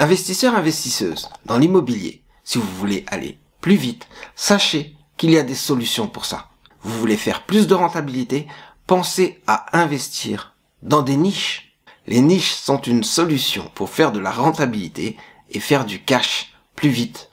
Investisseurs, investisseuses, dans l'immobilier, si vous voulez aller plus vite, sachez qu'il y a des solutions pour ça. Vous voulez faire plus de rentabilité, pensez à investir dans des niches. Les niches sont une solution pour faire de la rentabilité et faire du cash plus vite.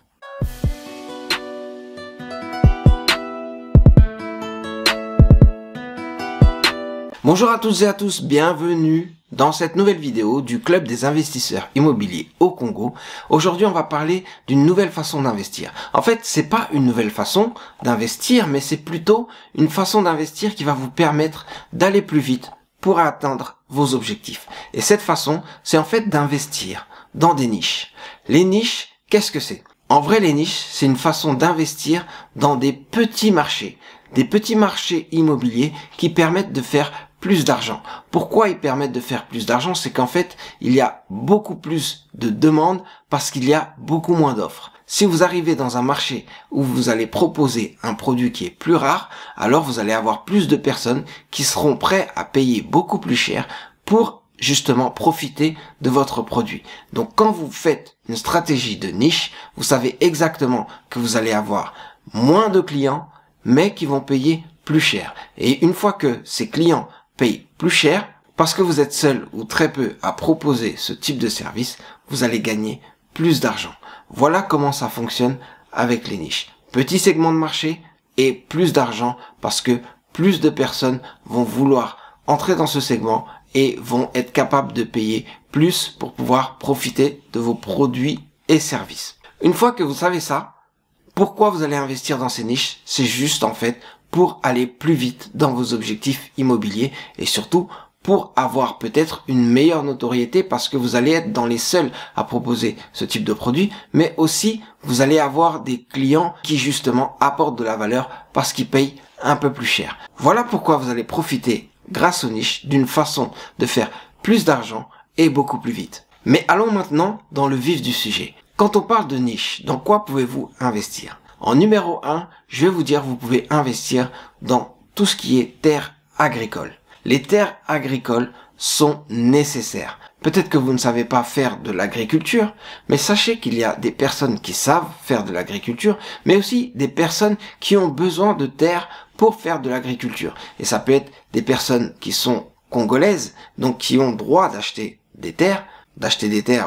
Bonjour à toutes et à tous, bienvenue dans cette nouvelle vidéo du Club des investisseurs immobiliers au Congo. Aujourd'hui, on va parler d'une nouvelle façon d'investir. En fait, c'est pas une nouvelle façon d'investir, mais c'est plutôt une façon d'investir qui va vous permettre d'aller plus vite pour atteindre vos objectifs. Et cette façon, c'est en fait d'investir dans des niches. Les niches, qu'est-ce que c'est? En vrai, les niches, c'est une façon d'investir dans des petits marchés immobiliers qui permettent de faire plus d'argent. Pourquoi ils permettent de faire plus d'argent? C'est qu'en fait, il y a beaucoup plus de demandes parce qu'il y a beaucoup moins d'offres. Si vous arrivez dans un marché où vous allez proposer un produit qui est plus rare, alors vous allez avoir plus de personnes qui seront prêtes à payer beaucoup plus cher pour justement profiter de votre produit. Donc quand vous faites une stratégie de niche, vous savez exactement que vous allez avoir moins de clients, mais qui vont payer plus cher. Et une fois que ces clients payent plus cher, parce que vous êtes seul ou très peu à proposer ce type de service, vous allez gagner plus d'argent. Voilà comment ça fonctionne avec les niches. Petit segment de marché et plus d'argent parce que plus de personnes vont vouloir entrer dans ce segment et vont être capables de payer plus pour pouvoir profiter de vos produits et services. Une fois que vous savez ça, pourquoi vous allez investir dans ces niches? C'est juste en fait pour aller plus vite dans vos objectifs immobiliers et surtout pour avoir peut-être une meilleure notoriété parce que vous allez être dans les seuls à proposer ce type de produit, mais aussi vous allez avoir des clients qui justement apportent de la valeur parce qu'ils payent un peu plus cher. Voilà pourquoi vous allez profiter grâce aux niches d'une façon de faire plus d'argent et beaucoup plus vite. Mais allons maintenant dans le vif du sujet. Quand on parle de niche, dans quoi pouvez-vous investir? En numéro 1, je vais vous dire, vous pouvez investir dans tout ce qui est terres agricoles. Les terres agricoles sont nécessaires. Peut-être que vous ne savez pas faire de l'agriculture, mais sachez qu'il y a des personnes qui savent faire de l'agriculture, mais aussi des personnes qui ont besoin de terres pour faire de l'agriculture. Et ça peut être des personnes qui sont congolaises, donc qui ont droit d'acheter des terres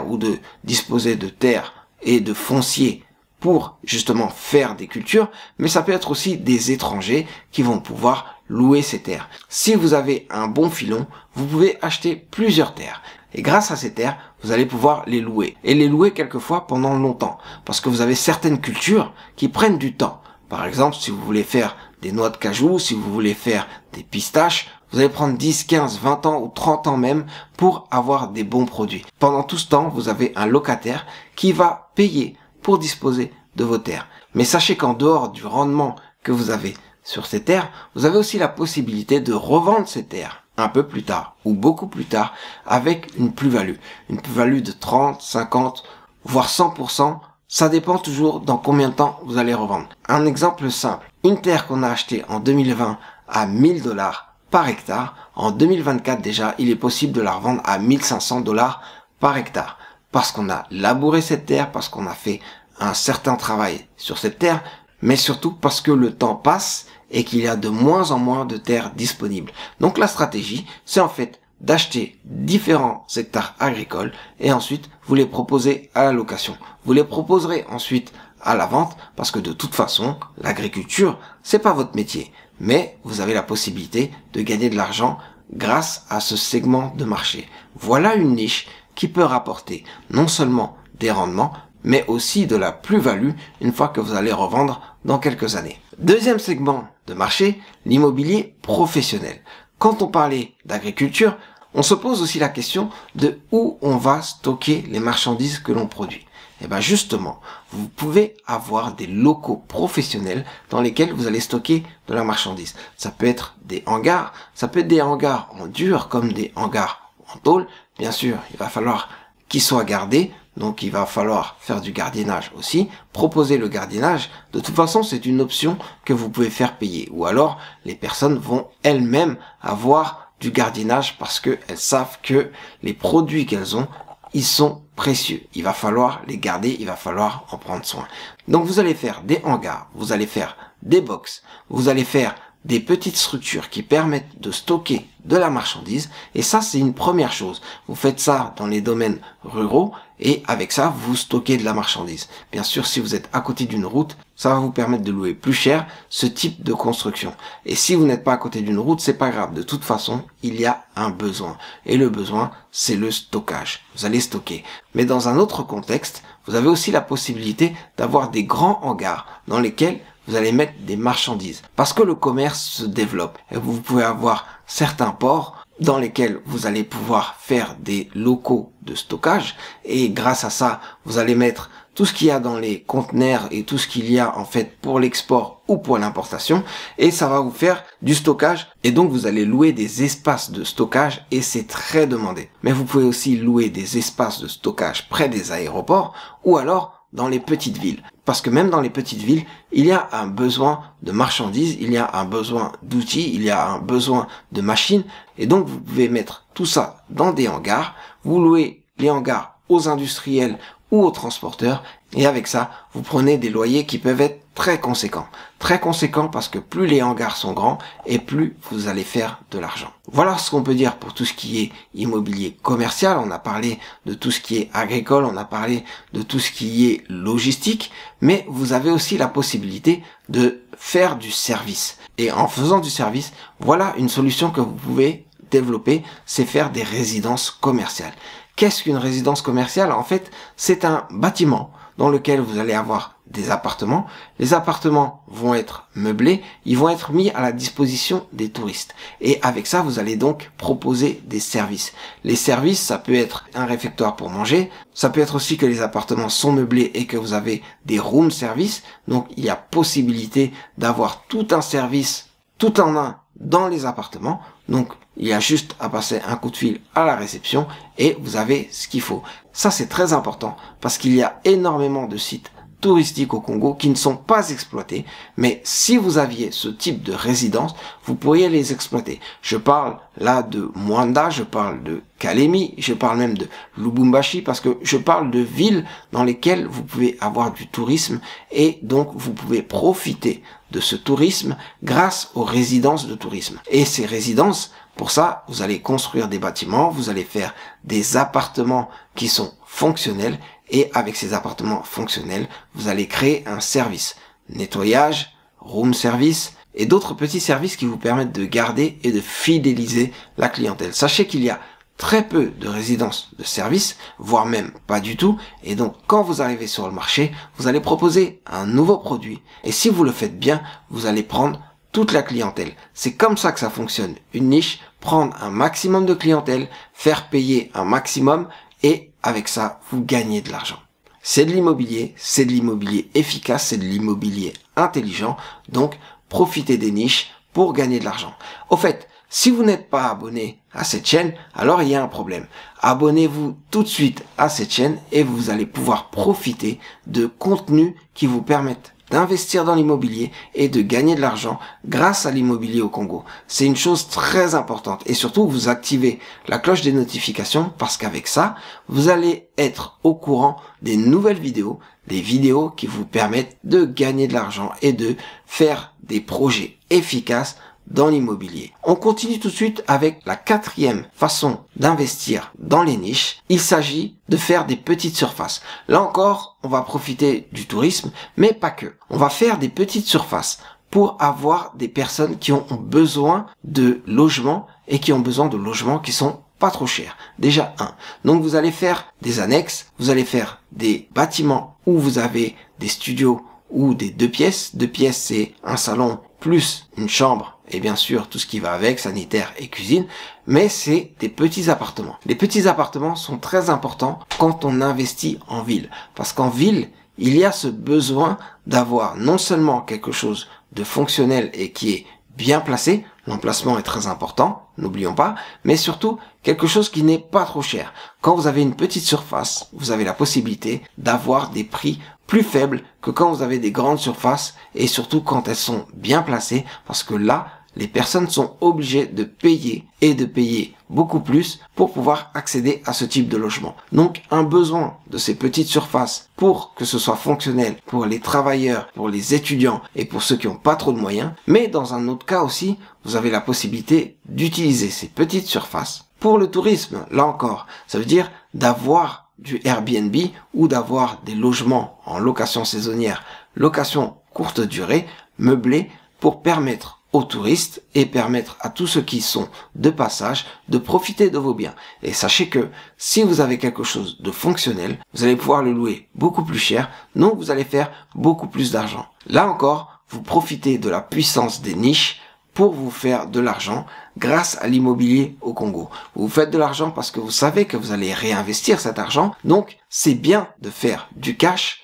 ou de disposer de terres et de foncier pour justement faire des cultures, mais ça peut être aussi des étrangers qui vont pouvoir louer ces terres. Si vous avez un bon filon, vous pouvez acheter plusieurs terres. Et grâce à ces terres, vous allez pouvoir les louer. Et les louer quelquefois pendant longtemps. Parce que vous avez certaines cultures qui prennent du temps. Par exemple, si vous voulez faire des noix de cajou, si vous voulez faire des pistaches, vous allez prendre 10, 15, 20 ans ou 30 ans même pour avoir des bons produits. Pendant tout ce temps, vous avez un locataire qui va payer pour disposer de vos terres. Mais sachez qu'en dehors du rendement que vous avez sur ces terres, vous avez aussi la possibilité de revendre ces terres un peu plus tard ou beaucoup plus tard avec une plus-value. Une plus-value de 30, 50, voire 100%. Ça dépend toujours dans combien de temps vous allez revendre. Un exemple simple. Une terre qu'on a achetée en 2020 à 1000 $ par hectare, en 2024 déjà, il est possible de la revendre à 1500 $ par hectare. Parce qu'on a labouré cette terre, parce qu'on a fait un certain travail sur cette terre, mais surtout parce que le temps passe et qu'il y a de moins en moins de terres disponibles. Donc la stratégie, c'est en fait d'acheter différents hectares agricoles et ensuite vous les proposez à la location. Vous les proposerez ensuite à la vente parce que de toute façon, l'agriculture, c'est pas votre métier. Mais vous avez la possibilité de gagner de l'argent grâce à ce segment de marché. Voilà une niche qui peut rapporter non seulement des rendements, mais aussi de la plus-value une fois que vous allez revendre dans quelques années. Deuxième segment de marché, l'immobilier professionnel. Quand on parlait d'agriculture, on se pose aussi la question de où on va stocker les marchandises que l'on produit. Et bien justement, vous pouvez avoir des locaux professionnels dans lesquels vous allez stocker de la marchandise. Ça peut être des hangars, ça peut être des hangars en dur comme des hangars en tôle. Bien sûr, il va falloir qu'ils soient gardés, donc il va falloir faire du gardiennage aussi. Proposer le gardiennage, de toute façon, c'est une option que vous pouvez faire payer. Ou alors, les personnes vont elles-mêmes avoir du gardiennage parce qu'elles savent que les produits qu'elles ont ils sont précieux. Il va falloir les garder, il va falloir en prendre soin. Donc vous allez faire des hangars, vous allez faire des box, vous allez faire des petites structures qui permettent de stocker de la marchandise. Et ça, c'est une première chose. Vous faites ça dans les domaines ruraux et avec ça, vous stockez de la marchandise. Bien sûr, si vous êtes à côté d'une route, ça va vous permettre de louer plus cher ce type de construction. Et si vous n'êtes pas à côté d'une route, c'est pas grave. De toute façon, il y a un besoin. Et le besoin, c'est le stockage. Vous allez stocker. Mais dans un autre contexte, vous avez aussi la possibilité d'avoir des grands hangars dans lesquels vous allez mettre des marchandises. Parce que le commerce se développe. Et vous pouvez avoir certains ports dans lesquels vous allez pouvoir faire des locaux de stockage. Et grâce à ça, vous allez mettre tout ce qu'il y a dans les conteneurs et tout ce qu'il y a en fait pour l'export ou pour l'importation. Et ça va vous faire du stockage. Et donc vous allez louer des espaces de stockage et c'est très demandé. Mais vous pouvez aussi louer des espaces de stockage près des aéroports ou alors dans les petites villes. Parce que même dans les petites villes, il y a un besoin de marchandises, il y a un besoin d'outils, il y a un besoin de machines. Et donc, vous pouvez mettre tout ça dans des hangars. Vous louez les hangars aux industriels ou aux transporteurs. Et avec ça, vous prenez des loyers qui peuvent être très conséquents. Très conséquents parce que plus les hangars sont grands et plus vous allez faire de l'argent. Voilà ce qu'on peut dire pour tout ce qui est immobilier commercial. On a parlé de tout ce qui est agricole, on a parlé de tout ce qui est logistique, mais vous avez aussi la possibilité de faire du service. Et en faisant du service, voilà une solution que vous pouvez développer, c'est faire des résidences commerciales. Qu'est-ce qu'une résidence commerciale? En fait, c'est un bâtiment dans lequel vous allez avoir des appartements. Les appartements vont être meublés, ils vont être mis à la disposition des touristes. Et avec ça, vous allez donc proposer des services. Les services, ça peut être un réfectoire pour manger, ça peut être aussi que les appartements sont meublés et que vous avez des room service. Donc, il y a possibilité d'avoir tout un service, tout en un, dans les appartements. Donc, il y a juste à passer un coup de fil à la réception et vous avez ce qu'il faut. Ça, c'est très important parce qu'il y a énormément de sites touristiques au Congo qui ne sont pas exploités. Mais si vous aviez ce type de résidence, vous pourriez les exploiter. Je parle là de Mwanda, je parle de Kalemi, je parle même de Lubumbashi parce que je parle de villes dans lesquelles vous pouvez avoir du tourisme et donc vous pouvez profiter de ce tourisme grâce aux résidences de tourisme. Et ces résidences, pour ça, vous allez construire des bâtiments, vous allez faire des appartements qui sont fonctionnels et avec ces appartements fonctionnels, vous allez créer un service. Nettoyage, room service et d'autres petits services qui vous permettent de garder et de fidéliser la clientèle. Sachez qu'il y a très peu de résidences de service, voire même pas du tout. Et donc, quand vous arrivez sur le marché, vous allez proposer un nouveau produit. Et si vous le faites bien, vous allez prendre toute la clientèle. C'est comme ça que ça fonctionne. Une niche, prendre un maximum de clientèle, faire payer un maximum et avec ça, vous gagnez de l'argent. C'est de l'immobilier efficace, c'est de l'immobilier intelligent. Donc, profitez des niches pour gagner de l'argent. Au fait, si vous n'êtes pas abonné à cette chaîne, alors il y a un problème. Abonnez-vous tout de suite à cette chaîne et vous allez pouvoir profiter de contenus qui vous permettent d'investir dans l'immobilier et de gagner de l'argent grâce à l'immobilier au Congo. C'est une chose très importante et surtout vous activez la cloche des notifications parce qu'avec ça, vous allez être au courant des nouvelles vidéos, des vidéos qui vous permettent de gagner de l'argent et de faire des projets efficaces dans l'immobilier. On continue tout de suite avec la quatrième façon d'investir dans les niches. Il s'agit de faire des petites surfaces. Là encore, on va profiter du tourisme, mais pas que. On va faire des petites surfaces pour avoir des personnes qui ont besoin de logements et qui ont besoin de logements qui sont pas trop chers. Déjà un. Donc vous allez faire des annexes, vous allez faire des bâtiments où vous avez des studios ou des 2 pièces. 2 pièces, c'est un salon plus une chambre et bien sûr tout ce qui va avec, sanitaire et cuisine, mais c'est des petits appartements. Les petits appartements sont très importants quand on investit en ville, parce qu'en ville, il y a ce besoin d'avoir non seulement quelque chose de fonctionnel et qui est bien placé, l'emplacement est très important, n'oublions pas, mais surtout quelque chose qui n'est pas trop cher. Quand vous avez une petite surface, vous avez la possibilité d'avoir des prix plus faibles que quand vous avez des grandes surfaces et surtout quand elles sont bien placées parce que là, les personnes sont obligées de payer et de payer beaucoup plus pour pouvoir accéder à ce type de logement. Donc un besoin de ces petites surfaces pour que ce soit fonctionnel pour les travailleurs, pour les étudiants et pour ceux qui n'ont pas trop de moyens. Mais dans un autre cas aussi, vous avez la possibilité d'utiliser ces petites surfaces pour le tourisme. Là encore, ça veut dire d'avoir du Airbnb ou d'avoir des logements en location saisonnière, location courte durée, meublés, pour permettre aux touristes et permettre à tous ceux qui sont de passage de profiter de vos biens. Et sachez que si vous avez quelque chose de fonctionnel, vous allez pouvoir le louer beaucoup plus cher, donc vous allez faire beaucoup plus d'argent. Là encore, vous profitez de la puissance des niches pour vous faire de l'argent grâce à l'immobilier au Congo. Vous faites de l'argent parce que vous savez que vous allez réinvestir cet argent, donc c'est bien de faire du cash,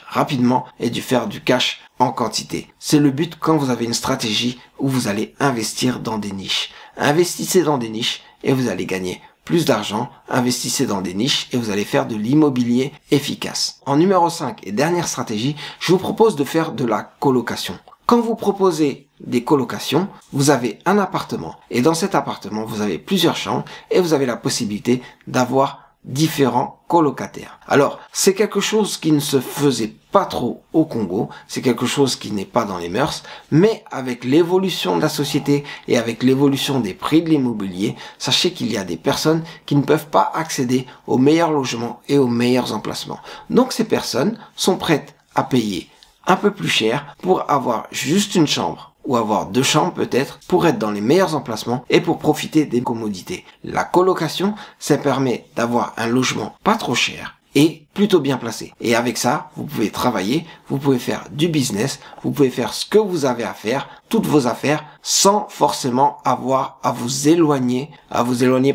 rapidement et de faire du cash en quantité. C'est le but quand vous avez une stratégie où vous allez investir dans des niches. Investissez dans des niches et vous allez gagner plus d'argent. Investissez dans des niches et vous allez faire de l'immobilier efficace. En numéro 5 et dernière stratégie, je vous propose de faire de la colocation. Quand vous proposez des colocations, vous avez un appartement et dans cet appartement, vous avez plusieurs chambres et vous avez la possibilité d'avoir différents colocataires. Alors, c'est quelque chose qui ne se faisait pas trop au Congo, c'est quelque chose qui n'est pas dans les mœurs, mais avec l'évolution de la société et avec l'évolution des prix de l'immobilier, sachez qu'il y a des personnes qui ne peuvent pas accéder aux meilleurs logements et aux meilleurs emplacements. Donc ces personnes sont prêtes à payer un peu plus cher pour avoir juste une chambre ou avoir 2 chambres peut-être pour être dans les meilleurs emplacements et pour profiter des commodités. La colocation, ça permet d'avoir un logement pas trop cher et plutôt bien placé. Et avec ça, vous pouvez travailler, vous pouvez faire du business, vous pouvez faire ce que vous avez à faire, toutes vos affaires, sans forcément avoir à vous éloigner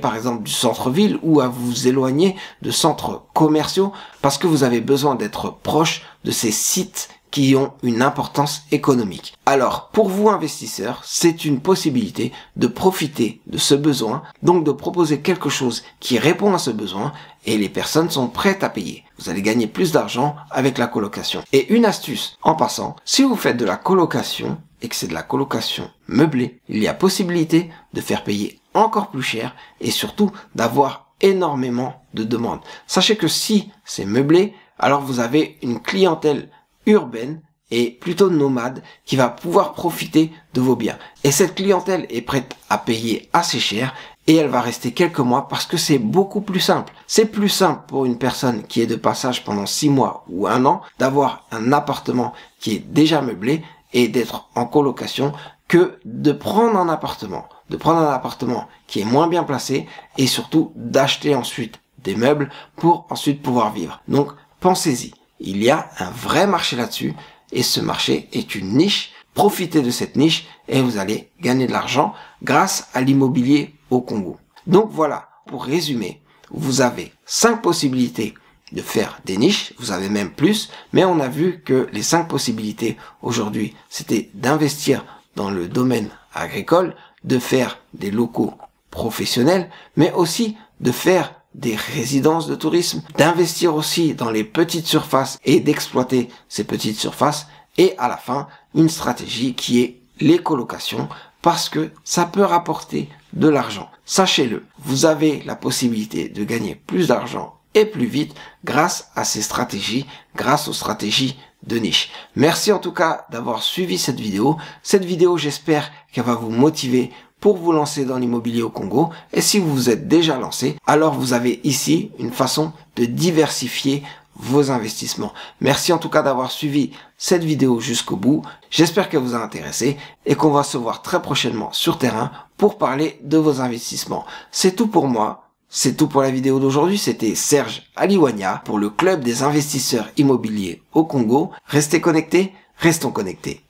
par exemple du centre-ville ou à vous éloigner de centres commerciaux parce que vous avez besoin d'être proche de ces sites qui ont une importance économique. Alors, pour vous investisseurs, c'est une possibilité de profiter de ce besoin, donc de proposer quelque chose qui répond à ce besoin et les personnes sont prêtes à payer. Vous allez gagner plus d'argent avec la colocation. Et une astuce, en passant, si vous faites de la colocation et que c'est de la colocation meublée, il y a possibilité de faire payer encore plus cher et surtout d'avoir énormément de demandes. Sachez que si c'est meublé, alors vous avez une clientèle urbaine et plutôt nomade qui va pouvoir profiter de vos biens. Et cette clientèle est prête à payer assez cher et elle va rester quelques mois parce que c'est beaucoup plus simple. C'est plus simple pour une personne qui est de passage pendant 6 mois ou 1 an d'avoir un appartement qui est déjà meublé et d'être en colocation que de prendre un appartement. De prendre un appartement qui est moins bien placé et surtout d'acheter ensuite des meubles pour ensuite pouvoir vivre. Donc pensez-y. Il y a un vrai marché là-dessus et ce marché est une niche. Profitez de cette niche et vous allez gagner de l'argent grâce à l'immobilier au Congo. Donc voilà, pour résumer, vous avez 5 possibilités de faire des niches, vous avez même plus, mais on a vu que les 5 possibilités aujourd'hui, c'était d'investir dans le domaine agricole, de faire des locaux professionnels, mais aussi de faire des résidences de tourisme, d'investir aussi dans les petites surfaces et d'exploiter ces petites surfaces et à la fin, une stratégie qui est les colocations parce que ça peut rapporter de l'argent. Sachez-le, vous avez la possibilité de gagner plus d'argent et plus vite grâce à ces stratégies, grâce aux stratégies de niche. Merci en tout cas d'avoir suivi cette vidéo. Cette vidéo, j'espère qu'elle va vous motiver pour vous lancer dans l'immobilier au Congo. Et si vous vous êtes déjà lancé, alors vous avez ici une façon de diversifier vos investissements. Merci en tout cas d'avoir suivi cette vidéo jusqu'au bout. J'espère qu'elle vous a intéressé et qu'on va se voir très prochainement sur terrain pour parler de vos investissements. C'est tout pour moi. C'est tout pour la vidéo d'aujourd'hui. C'était Serge Aliwania pour le club des investisseurs immobiliers au Congo. Restez connectés, restons connectés.